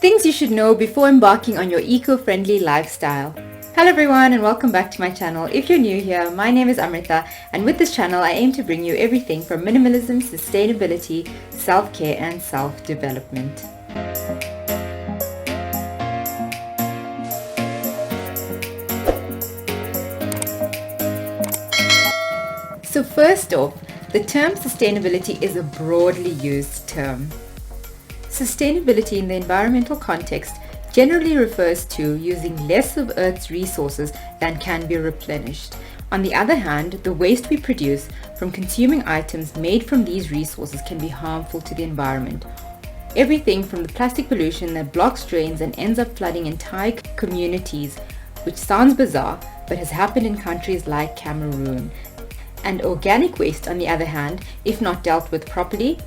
Things you should know before embarking on your eco-friendly lifestyle. Hello everyone and welcome back to my channel. If you're new here, my name is Amrita and with this channel I aim to bring you everything from minimalism, sustainability, self-care and self-development. So first off, the term sustainability is a broadly used term. Sustainability in the environmental context generally refers to using less of Earth's resources than can be replenished. On the other hand, the waste we produce from consuming items made from these resources can be harmful to the environment. Everything from the plastic pollution that blocks drains and ends up flooding entire communities, which sounds bizarre, but has happened in countries like Cameroon. And organic waste, on the other hand, if not dealt with properly,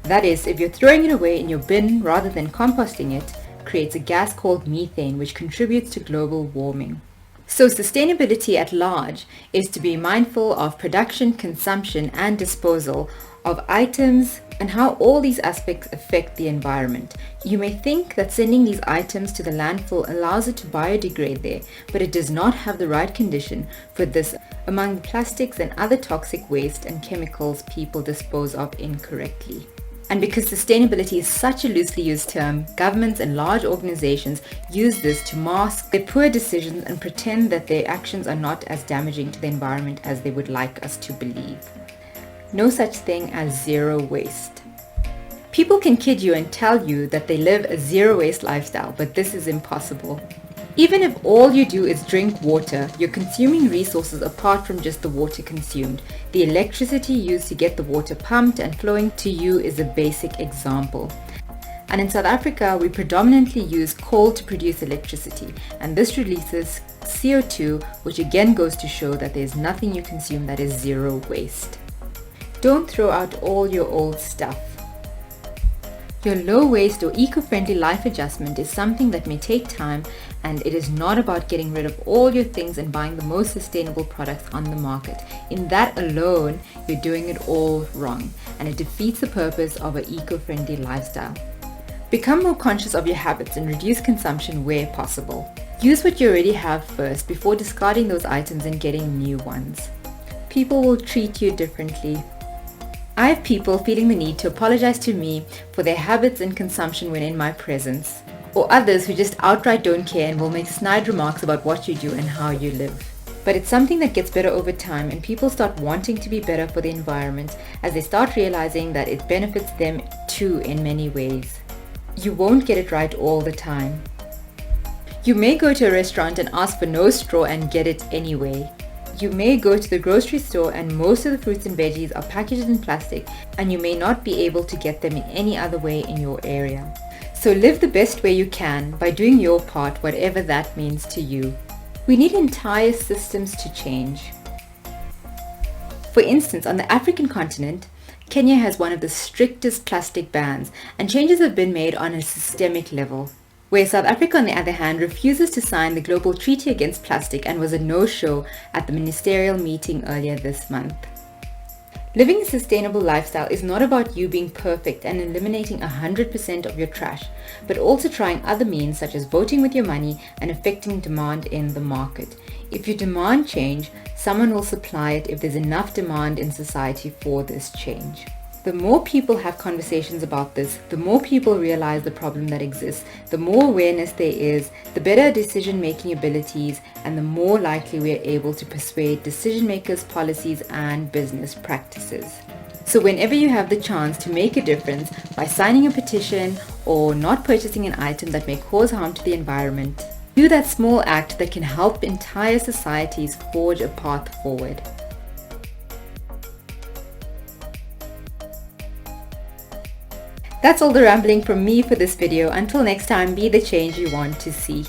that is, if you're throwing it away in your bin rather than composting it, creates a gas called methane which contributes to global warming. So sustainability at large is to be mindful of production, consumption and disposal of items and how all these aspects affect the environment. You may think that sending these items to the landfill allows it to biodegrade there, but it does not have the right condition for this among the plastics and other toxic waste and chemicals people dispose of incorrectly. And because sustainability is such a loosely used term, governments and large organizations use this to mask their poor decisions and pretend that their actions are not as damaging to the environment as they would like us to believe. No such thing as zero waste. People can kid you and tell you that they live a zero waste lifestyle, but this is impossible. Even if all you do is drink water, you're consuming resources apart from just the water consumed. The electricity used to get the water pumped and flowing to you is a basic example. And in South Africa, we predominantly use coal to produce electricity, and this releases CO2, which again goes to show that there's nothing you consume that is zero waste. Don't throw out all your old stuff. Your low waste or eco-friendly life adjustment is something that may take time, and it is not about getting rid of all your things and buying the most sustainable products on the market. In that alone, you're doing it all wrong and it defeats the purpose of an eco-friendly lifestyle. Become more conscious of your habits and reduce consumption where possible. Use what you already have first before discarding those items and getting new ones. People will treat you differently. I have people feeling the need to apologize to me for their habits and consumption when in my presence, or others who just outright don't care and will make snide remarks about what you do and how you live. But it's something that gets better over time and people start wanting to be better for the environment as they start realizing that it benefits them too in many ways. You won't get it right all the time. You may go to a restaurant and ask for no straw and get it anyway. You may go to the grocery store and most of the fruits and veggies are packaged in plastic and you may not be able to get them in any other way in your area. So live the best way you can by doing your part, whatever that means to you. We need entire systems to change. For instance, on the African continent, Kenya has one of the strictest plastic bans and changes have been made on a systemic level. Where South Africa, on the other hand, refuses to sign the Global Treaty Against Plastic and was a no-show at the ministerial meeting earlier this month. Living a sustainable lifestyle is not about you being perfect and eliminating 100% of your trash, but also trying other means such as voting with your money and affecting demand in the market. If you demand change, someone will supply it if there's enough demand in society for this change. The more people have conversations about this, the more people realize the problem that exists, the more awareness there is, the better decision-making abilities, and the more likely we are able to persuade decision makers, policies, and business practices. So whenever you have the chance to make a difference by signing a petition or not purchasing an item that may cause harm to the environment, do that small act that can help entire societies forge a path forward. That's all the rambling from me for this video. Until next time, be the change you want to see.